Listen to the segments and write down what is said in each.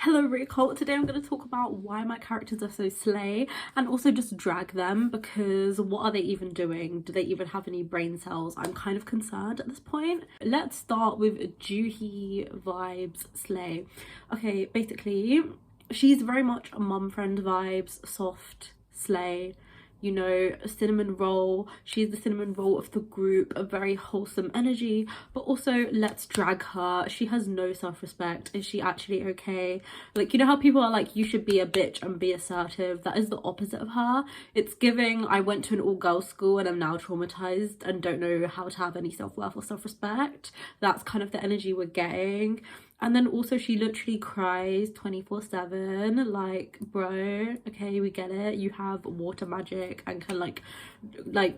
Hello Recall. Today I'm going to talk about why my characters are so slay and also just drag them, because what are they even doing? Do they even have any brain cells? I'm kind of concerned at this point. Let's start with Juhi vibes slay. Okay, basically she's very much a mum friend vibes, soft slay, you know, a cinnamon roll. She's the cinnamon roll of the group, a very wholesome energy, but also let's drag her. She has no self-respect. Is she actually okay? Like, you know how people are like, you should be a bitch and be assertive? That is the opposite of her. It's giving, I went to an all-girls school and I'm now traumatized and don't know how to have any self-worth or self-respect. That's kind of the energy we're getting. And then also she literally cries 24/7, like, bro, okay, we get it, you have water magic and can like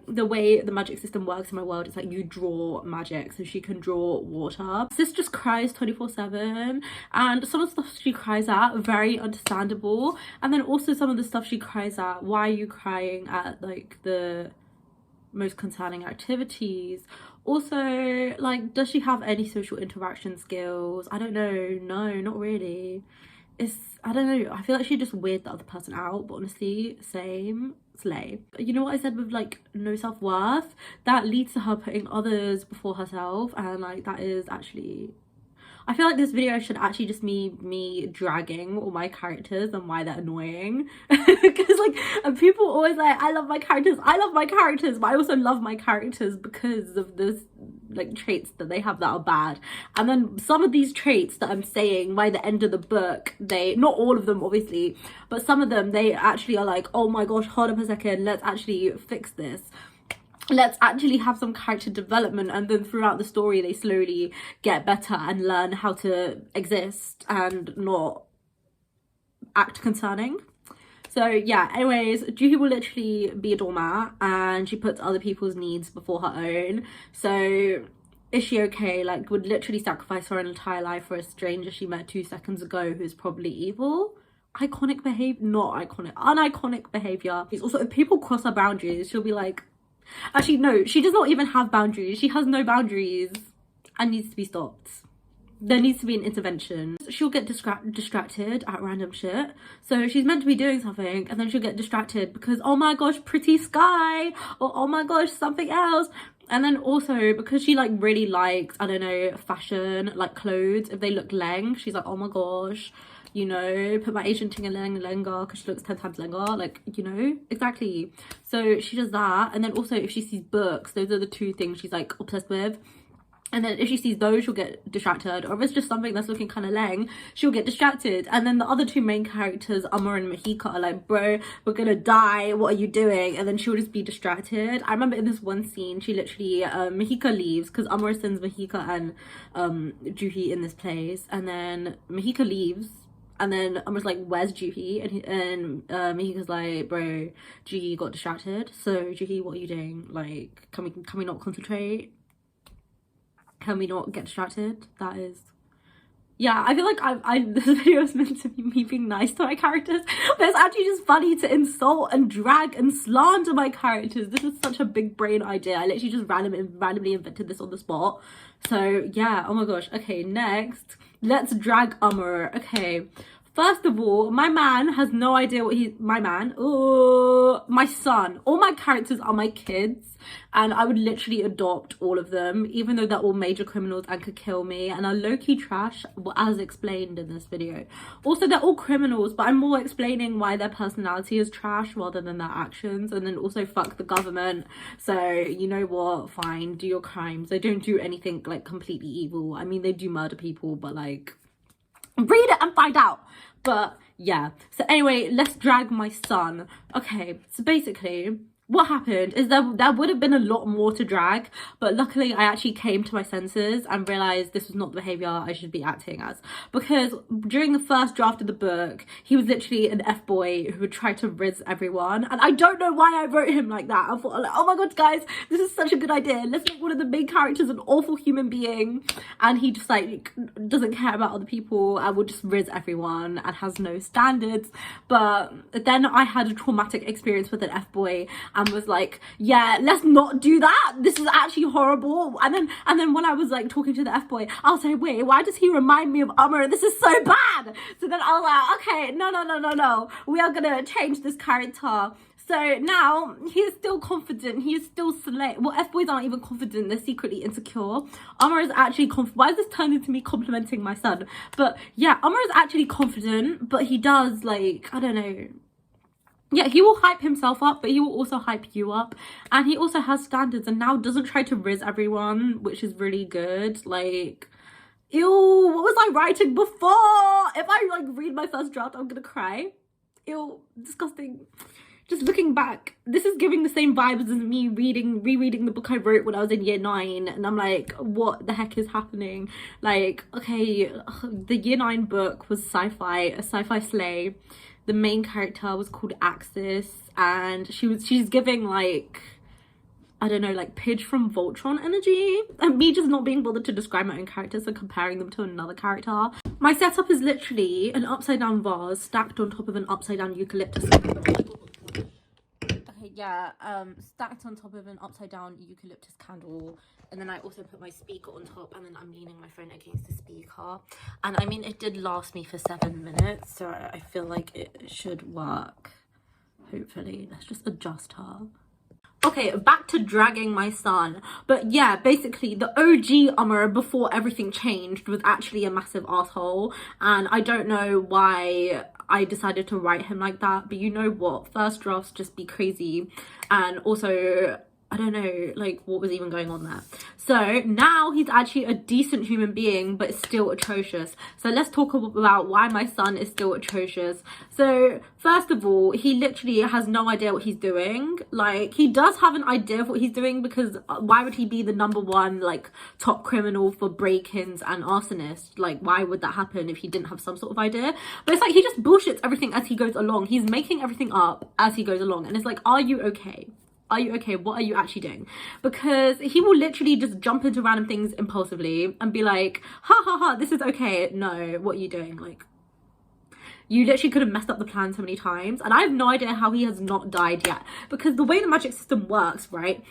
the way the magic system works in my world, it's like you draw magic, so she can draw water. Sis just cries 24/7, and some of the stuff she cries at, very understandable. And then also some of the stuff she cries at, why are you crying at like the most concerning activities? Also, like, does she have any social interaction skills? I don't know. No, not really. I don't know, I feel like she just weird the other person out, but honestly, same, slay. You know what I said with like no self-worth? That leads to her putting others before herself, and like that is actually, I feel like this video should actually just be me dragging all my characters and why they're annoying. Because like people always like, I love my characters, but I also love my characters because of this like traits that they have that are bad. And then some of these traits that I'm saying by the end of the book, they, not all of them obviously, but some of them, they actually are like, oh my gosh, hold up a second, let's actually fix this. Let's actually have some character development, and then throughout the story they slowly get better and learn how to exist and not act concerning. So yeah, anyways, Juhi will literally be a doormat and she puts other people's needs before her own. So is she okay? Like, would literally sacrifice her entire life for a stranger she met 2 seconds ago who's probably evil. Iconic behavior, not iconic, uniconic behavior. It's also, if people cross her boundaries, she'll be like, actually no, she does not even have boundaries. She has no boundaries and needs to be stopped. There needs to be an intervention. She'll get distracted at random shit. So she's meant to be doing something and then she'll get distracted because, oh my gosh, pretty sky, or oh my gosh, something else. And then also because she like really likes, I don't know, fashion, like clothes, if they look leng, she's like, oh my gosh, you know, put my Asian ting lenga because she looks 10 times lenga, like, you know, exactly. So she does that. And then also if she sees books, those are the two things she's like obsessed with. And then if she sees those, she'll get distracted. Or if it's just something that's looking kind of leng, she'll get distracted. And then the other two main characters, Amar and Mahika, are like, bro, we're gonna die, what are you doing? And then she'll just be distracted. I remember in this one scene, she literally, Mahika leaves because Amar sends Mahika and Juhi in this place. And then Mahika leaves. And then I was like, where's Juhi? And Mahika's like, bro, Juhi got distracted. So Juhi, what are you doing? Like, can we not concentrate? Can we not get distracted? That is, yeah, I feel like this video is meant to be me being nice to my characters, but it's actually just funny to insult and drag and slander my characters. This is such a big brain idea. I literally just randomly invented this on the spot. So yeah, oh my gosh. Okay, next, let's drag Amar. Okay, first of all, my man has no idea what my son. All my characters are my kids, and I would literally adopt all of them, even though they're all major criminals and could kill me and are low-key trash, as explained in this video. Also, they're all criminals, but I'm more explaining why their personality is trash rather than their actions. And then also, fuck the government. So, you know what? Fine, do your crimes. They don't do anything like completely evil. I mean, they do murder people, but like, read it and find out. But yeah, so anyway, let's drag my son. Okay, so basically what happened is there would have been a lot more to drag, but luckily I actually came to my senses and realized this was not the behavior I should be acting as, because during the first draft of the book he was literally an f-boy who would try to rizz everyone, and I don't know why I wrote him like that. I thought, like, oh my god guys, this is such a good idea, let's make one of the main characters an awful human being and he just like doesn't care about other people and will just rizz everyone and has no standards. But then I had a traumatic experience with an f-boy and was like, yeah, let's not do that, this is actually horrible. And then when I was like talking to the F-boy, I was like, wait, why does he remind me of Umar? This is so bad. So then I was like, okay, no, we are gonna change this character. So now he is still confident, he is still select. Well, F-boys aren't even confident, they're secretly insecure. Umar is actually why is this turned into me complimenting my son? But yeah, Umar is actually confident, but he does, like, I don't know. Yeah, he will hype himself up, but he will also hype you up. And he also has standards and now doesn't try to riz everyone, which is really good. Like, ew, what was I writing before? If I like read my first draft, I'm gonna cry. Ew, disgusting. Just looking back, this is giving the same vibes as me rereading the book I wrote when I was in year 9, and I'm like, what the heck is happening? Like, okay, the year 9 book was sci-fi, a sci-fi slay. The main character was called Axis, and she's giving, like, I don't know, like Pidge from Voltron energy, and me just not being bothered to describe my own characters and comparing them to another character. My setup is literally an upside down vase stacked on top of an upside down eucalyptus. Yeah, stacked on top of an upside down eucalyptus candle, and then I also put my speaker on top, and then I'm leaning my phone against the speaker. And I mean, it did last me for 7 minutes, so I feel like it should work, hopefully. Let's just adjust her. Okay, back to dragging my son. But yeah, basically the OG Umar before everything changed was actually a massive asshole, and I don't know why I decided to write him like that, but you know what, first drafts just be crazy. And also, I don't know, like, what was even going on there. So now he's actually a decent human being, but still atrocious. So let's talk about why my son is still atrocious. So first of all, he literally has no idea what he's doing. Like, he does have an idea of what he's doing, because why would he be the #1 like top criminal for break-ins and arsonists? Like, why would that happen if he didn't have some sort of idea? But it's like he just bullshits everything as he goes along. He's making everything up as he goes along, and it's like, are you okay? Are you okay? What are you actually doing? Because he will literally just jump into random things impulsively and be like, ha ha ha, this is okay. No, what are you doing? Like, you literally could have messed up the plan so many times, and I have no idea how he has not died yet. Because the way the magic system works, right,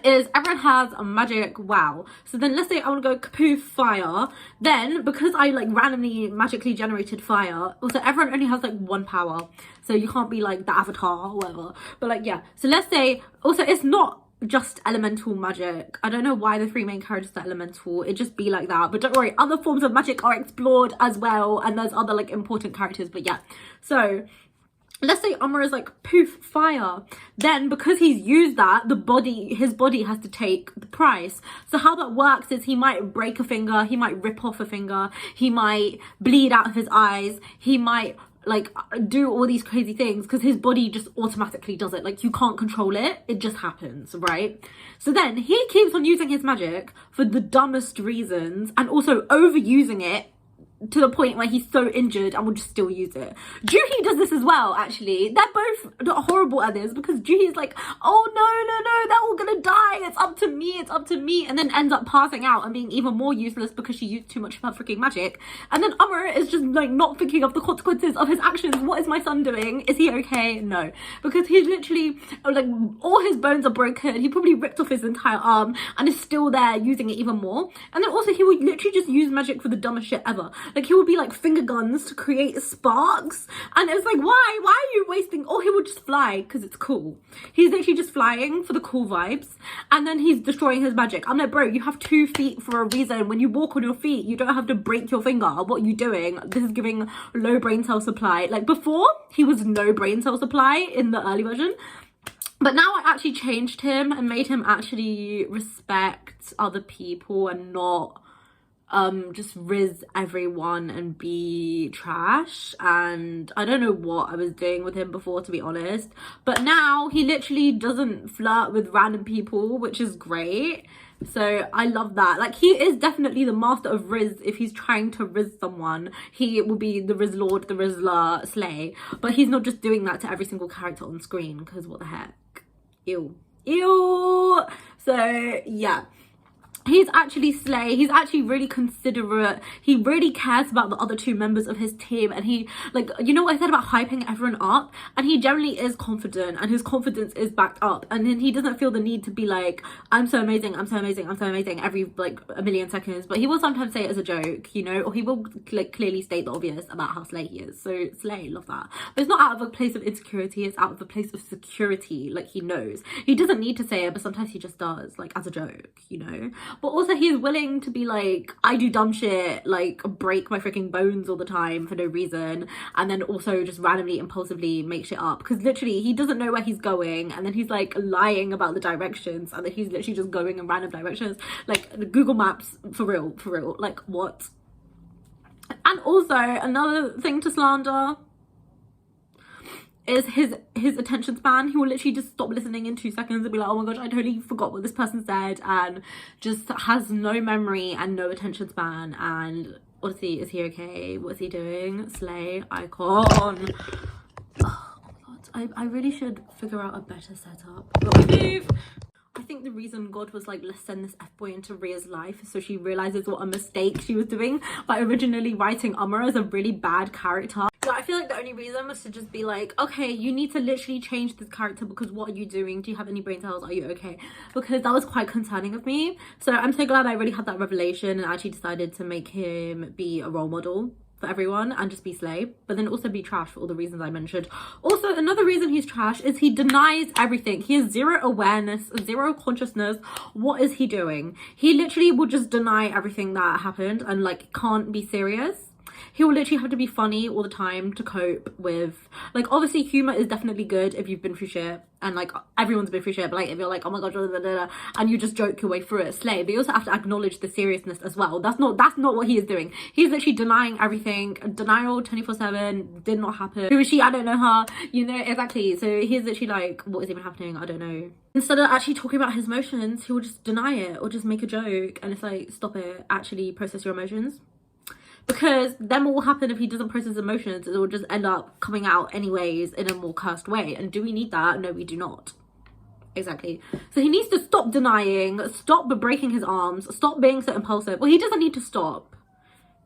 is everyone has a magic wow. So then let's say I want to go kapoof fire, then because I like randomly magically generated fire, also everyone only has like 1 power, so you can't be like the avatar or whatever. But like, yeah, so let's say also it's not just elemental magic. I don't know why the 3 main characters are elemental, it just be like that. But don't worry, other forms of magic are explored as well, and there's other like important characters. But yeah, so let's say Umar is like poof fire, then because he's used that, his body has to take the price. So how that works is he might break a finger, he might rip off a finger, he might bleed out of his eyes, he might like do all these crazy things because his body just automatically does it. Like, you can't control it, it just happens, right? So then he keeps on using his magic for the dumbest reasons, and also overusing it to the point where he's so injured and will just still use it. Juhi does this as well, actually. They're both horrible at this, because Juhi's like, oh no, they're all gonna die, it's up to me, and then ends up passing out and being even more useless because she used too much of her freaking magic. And then Umar is just like not thinking of the consequences of his actions. What is my son doing? Is he okay? No, because he's literally like, all his bones are broken, he probably ripped off his entire arm and is still there using it even more. And then also he would literally just use magic for the dumbest shit ever. Like, he would be like finger guns to create sparks, and it's like, why are you wasting? Or he would just fly because it's cool. He's literally just flying for the cool vibes, and then he's destroying his magic. I'm like, bro, you have 2 feet for a reason. When you walk on your feet, you don't have to break your finger. What are you doing? This is giving low brain cell supply. Like, before he was no brain cell supply in the early version, but now I actually changed him and made him actually respect other people and not just riz everyone and be trash. And I don't know what I was doing with him before, to be honest, but now he literally doesn't flirt with random people, which is great. So I love that. Like, he is definitely the master of riz. If he's trying to riz someone, he will be the riz lord, the rizzler slay. But he's not just doing that to every single character on screen, because what the heck, ew. So yeah, He's actually slay. He's actually really considerate. He really cares about the other two members of his team, and he, like, you know what I said about hyping everyone up, and he generally is confident, and his confidence is backed up, and then he doesn't feel the need to be like, I'm so amazing, I'm so amazing, I'm so amazing every like a million seconds. But he will sometimes say it as a joke, you know, or he will like clearly state the obvious about how slay he is. So slay, love that. But it's not out of a place of insecurity, it's out of a place of security. Like, he knows he doesn't need to say it, but sometimes he just does, like, as a joke, you know. But also he's willing to be like, I do dumb shit, like break my freaking bones all the time for no reason, and then also just randomly impulsively make shit up, because literally he doesn't know where he's going, and then he's like lying about the directions, and then he's literally just going in random directions, like Google Maps, for real, like what? And also another thing to slander is his attention span. He will literally just stop listening in 2 seconds and be like, oh my gosh, I totally forgot what this person said, and just has no memory and no attention span. And honestly, is he okay? What's he doing? Slay, icon. Oh my god, I really should figure out a better setup. But we move. I think the reason God was like, let's send this F-boy into Ria's life so she realizes what a mistake she was doing by originally writing Umar as a really bad character. So I feel like the only reason was to just be like, okay, you need to literally change this character, because what are you doing? Do you have any brain cells? Are you okay? Because that was quite concerning of me. So I'm so glad I really had that revelation and actually decided to make him be a role model for everyone and just be slay, but then also be trash for all the reasons I mentioned. Also, another reason he's trash is he denies everything. He has zero awareness, zero consciousness. What is he doing? He literally will just deny everything that happened and like can't be serious. He will literally have to be funny all the time to cope with, like, obviously humor is definitely good if you've been through shit, and like everyone's been through shit, but like if you're like, oh my god, blah, blah, blah, blah, and you just joke your way through it, slay. But you also have to acknowledge the seriousness as well. That's not what he is doing. He's literally denying everything. Denial 24/7. Did not happen. Who is she? I don't know her, you know. Exactly. So he's literally like, what is even happening? I don't know. Instead of actually talking about his emotions, he will just deny it or just make a joke, and it's like, stop it, actually process your emotions. Because then what will happen if he doesn't process emotions? It will just end up coming out anyways in a more cursed way. And do we need that? No, we do not. Exactly. So he needs to stop denying, stop breaking his arms, stop being so impulsive. Well, he doesn't need to stop.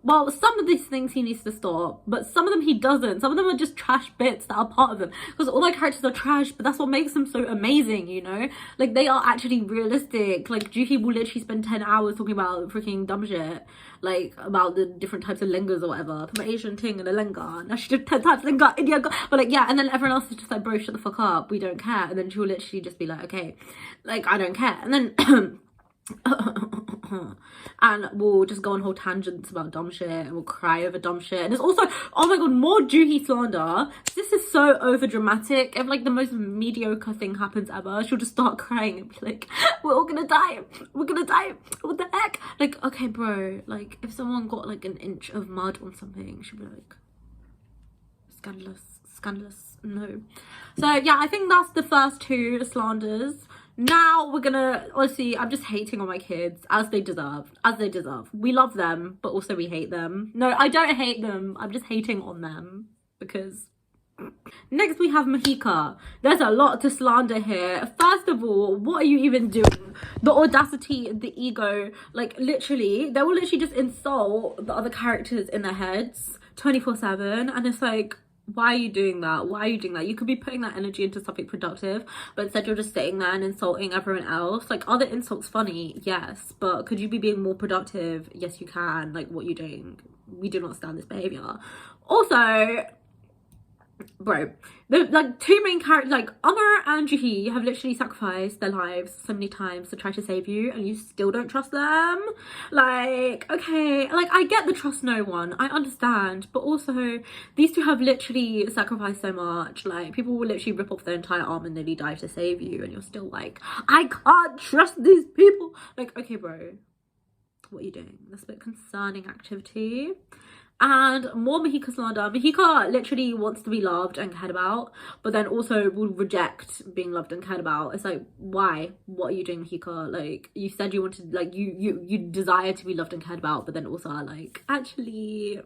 Well, some of these things he needs to stop, but some of them he doesn't. Some of them are just trash bits that are part of him. Because all my characters are trash, but that's what makes them so amazing, you know? Like, they are actually realistic. Like, Juhi will literally spend 10 hours talking about freaking dumb shit. Like, about the different types of lengas or whatever. Put my Asian ting in a lenga. Now she did 10 types of lenga, India. But like, yeah, and then everyone else is just like, bro, shut the fuck up. We don't care. And then she will literally just be like, okay, like, I don't care. And then... and we'll just go on whole tangents about dumb shit, and we'll cry over dumb shit. And it's also, oh my god, more Juhi slander. This is so over dramatic. If like the most mediocre thing happens ever, she'll just start crying and be like, we're all gonna die, we're gonna die, what the heck? Like, okay bro, like if someone got like an inch of mud on something, she'll be like, scandalous, no. So yeah, I think that's the first two slanders. Now we're gonna, honestly, I'm just hating on my kids, as they deserve. We love them, but also we hate them. No, I don't hate them, I'm just hating on them, because... Next we have Mahika. There's a lot to slander here. First of all, what are you even doing? The audacity, the ego, like literally, they will literally just insult the other characters in their heads 24/7, and it's like, why are you doing that? Why are you doing that? You could be putting that energy into something productive, but instead you're just sitting there and insulting everyone else. Like, are the insults funny? Yes, but could you be being more productive? Yes, you can. Like, what are you doing? We do not stand this behavior. Also, bro, the like two main characters, like Amar and Juhi, have literally sacrificed their lives so many times to try to save you, and you still don't trust them. Like, okay, like I get the trust no one, I understand, but also these two have literally sacrificed so much. Like, people will literally rip off their entire arm and nearly die to save you, and you're still like, I can't trust these people. Like, okay bro, what are you doing? That's a bit concerning activity. And more Mahika slander. Mahika literally wants to be loved and cared about, but then also will reject being loved and cared about. It's like, why? What are you doing, Mahika? Like, you said you wanted, like, you desire to be loved and cared about, but then also are like, actually,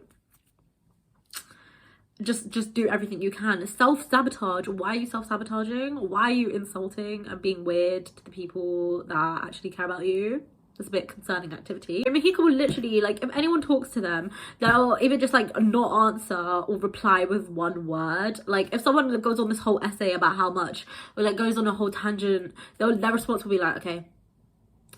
just do everything you can. Self-sabotage. Why are you self-sabotaging? Why are you insulting and being weird to the people that actually care about you? It's a bit concerning activity. Mahika will literally, like, if anyone talks to them, they'll either just like not answer or reply with one word. Like, if someone goes on this whole essay about how much, or like goes on a whole tangent, their response will be like, okay.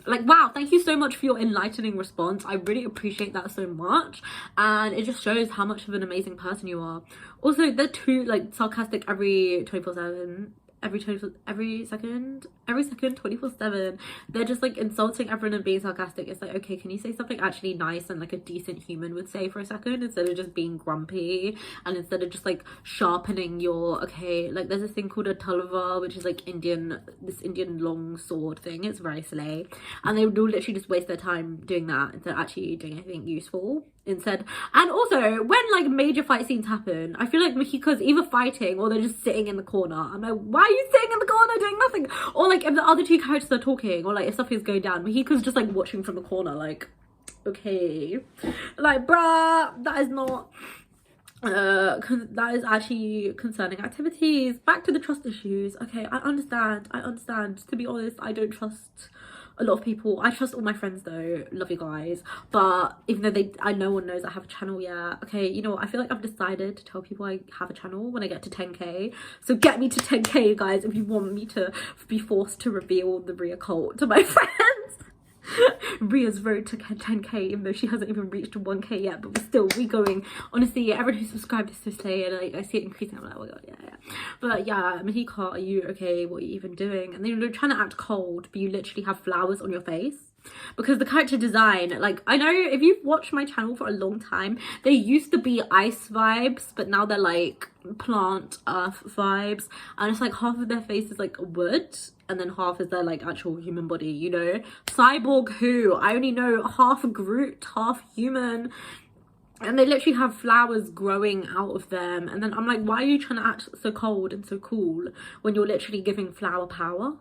Like, wow, thank you so much for your enlightening response. I really appreciate that so much, and it just shows how much of an amazing person you are. Also, they're too like sarcastic every 24/7, every second 24/7. They're just like insulting everyone and being sarcastic. It's like, okay, can you say something actually nice and like a decent human would say for a second, instead of just being grumpy, and instead of just like sharpening your, okay, like there's this thing called a talva, which is like this Indian long sword thing. It's very slay, and they would literally just waste their time doing that instead of actually doing anything useful instead. And also, when like major fight scenes happen, I feel like Mahika's either fighting or they're just sitting in the corner. I'm like, why are you sitting in the corner doing nothing? Or like if the other two characters are talking, or like if something's going down, Mahika's just like watching from the corner, like, okay, like, bruh, that is not that is actually concerning activities. Back to the trust issues. Okay, I understand, to be honest, I don't trust a lot of people. I trust all my friends though, love you guys, but even though no one knows I have a channel yet. Okay, you know what, I feel like I've decided to tell people I have a channel when I get to 10k, so get me to 10k, you guys, if you want me to be forced to reveal the Rhea cult to my friends. Rhea's road to 10k, even though she hasn't even reached 1k yet, but we're still going. Honestly, everyone who subscribed is so slay, and like I see it increasing. I'm like, oh my god, yeah. But yeah, Mahika, are you okay? What are you even doing? And then you're trying to act cold, but you literally have flowers on your face. Because the character design, like, I know if you've watched my channel for a long time, they used to be ice vibes, but now they're like plant earth vibes, and it's like half of their face is like wood and then half is their like actual human body, you know. Cyborg who I only know half Groot, half human, and they literally have flowers growing out of them. And then I'm like, why are you trying to act so cold and so cool when you're literally giving flower power?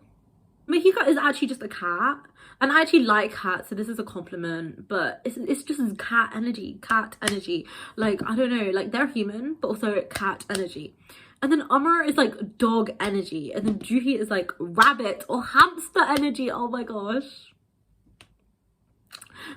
Mahika is actually just a cat, and I actually like cats, so this is a compliment, but it's just cat energy. Like, I don't know, like they're human but also cat energy. And then Amar is like dog energy, and then Juhi is like rabbit or hamster energy. Oh my gosh,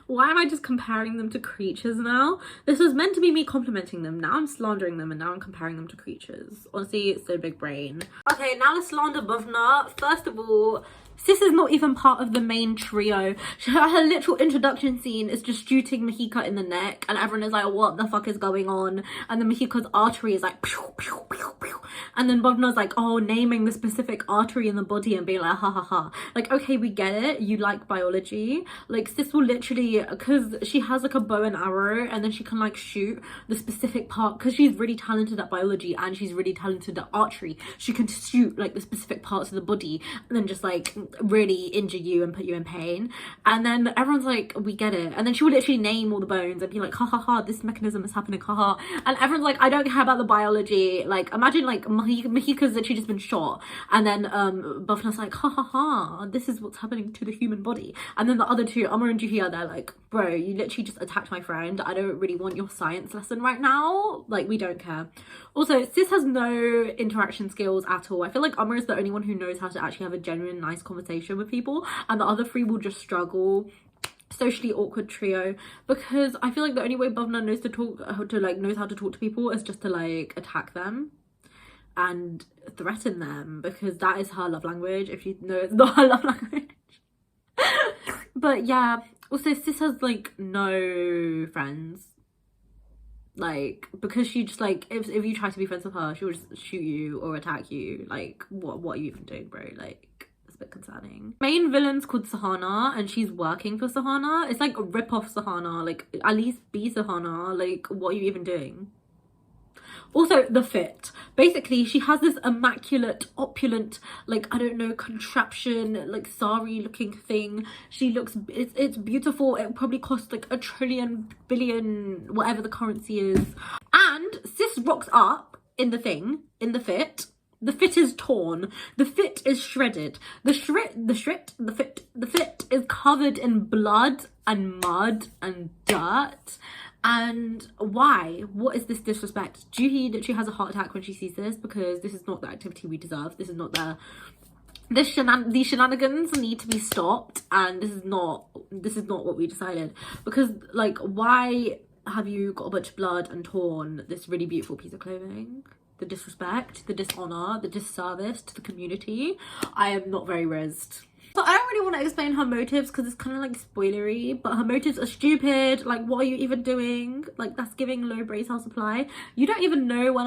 why am I just comparing them to creatures now? This was meant to be me complimenting them, now I'm slandering them, and now I'm comparing them to creatures. Honestly, it's so big brain. Okay, now let's slander Bhavna. First of all, sis is not even part of the main trio. Her literal introduction scene is just shooting Mahika in the neck, and everyone is like, what the fuck is going on? And then Mahika's artery is like pew, pew, pew, pew. And then Bhavna's like, oh, naming the specific artery in the body and being like, ha ha ha. Like, okay, we get it, you like biology. Like, sis will literally, because she has like a bow and arrow, and then she can like shoot the specific part, because she's really talented at biology and she's really talented at archery. She can shoot like the specific parts of the body and then just like really injure you and put you in pain. And then everyone's like, we get it. And then she will literally name all the bones and be like, ha ha ha, this mechanism is happening, ha ha. And everyone's like, I don't care about the biology. Like, imagine like Mahika's literally just been shot, and then Bhavna's like, ha ha ha, this is what's happening to the human body. And then the other two, Amar and Juhi, are there like, bro, you literally just attacked my friend, I don't really want your science lesson right now, like, we don't care. Also, sis has no interaction skills at all. I feel like Amar is the only one who knows how to actually have a genuine nice conversation with people, and the other three will just struggle. Socially awkward trio, because I feel like the only way Bhavna knows how to talk to people is just to like attack them and threaten them, because that is her love language, if you know it's not her love language. But yeah, also sis has like no friends, like, because she just like, if you try to be friends with her, she will just shoot you or attack you. Like, what are you even doing, bro? Like, it's a bit concerning. Main villain's called Sahana, and she's working for Sahana. It's like a rip-off Sahana, like, at least be Sahana. Like, what are you even doing? Also, the fit. Basically, she has this immaculate, opulent, like, I don't know, contraption, like, sari looking thing. She looks, it's beautiful. It probably costs like $1 trillion, billion, whatever the currency is. And sis rocks up in the thing, in the fit. The fit is torn. The fit is shredded. The fit is covered in blood and mud and dirt. And why? What is this disrespect? Juhi literally has a heart attack when she sees this, because this is not the activity we deserve. This is not the these shenanigans need to be stopped, and this is not what we decided. Because like, why have you got a bunch of blood and torn this really beautiful piece of clothing? The disrespect, the dishonor, the disservice to the community. I am not very rizzed. So I don't really want to explain her motives because it's kind of like spoilery, but her motives are stupid. Like, what are you even doing? Like, that's giving low brain cell supply. You don't even know when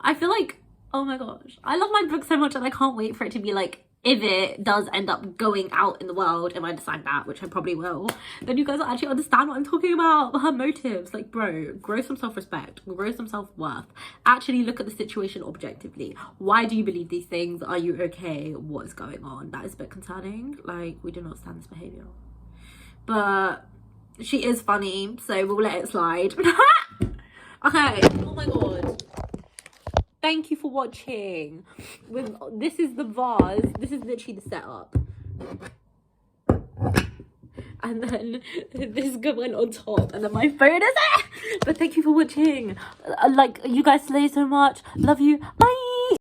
I feel like, oh my gosh, I love my book so much and I can't wait for it to be like, if it does end up going out in the world, if I decide that, which I probably will, then you guys will actually understand what I'm talking about. Her motives, like, bro, grow some self-respect, grow some self-worth. Actually look at the situation objectively. Why do you believe these things? Are you okay? What is going on? That is a bit concerning. Like, we do not stand this behavior. But she is funny, so we'll let it slide. Okay, oh my god. Thank you for watching. This is the vase. This is literally the setup. And then this went on top. And then my phone is there. But thank you for watching. Like, you guys slay so much. Love you. Bye.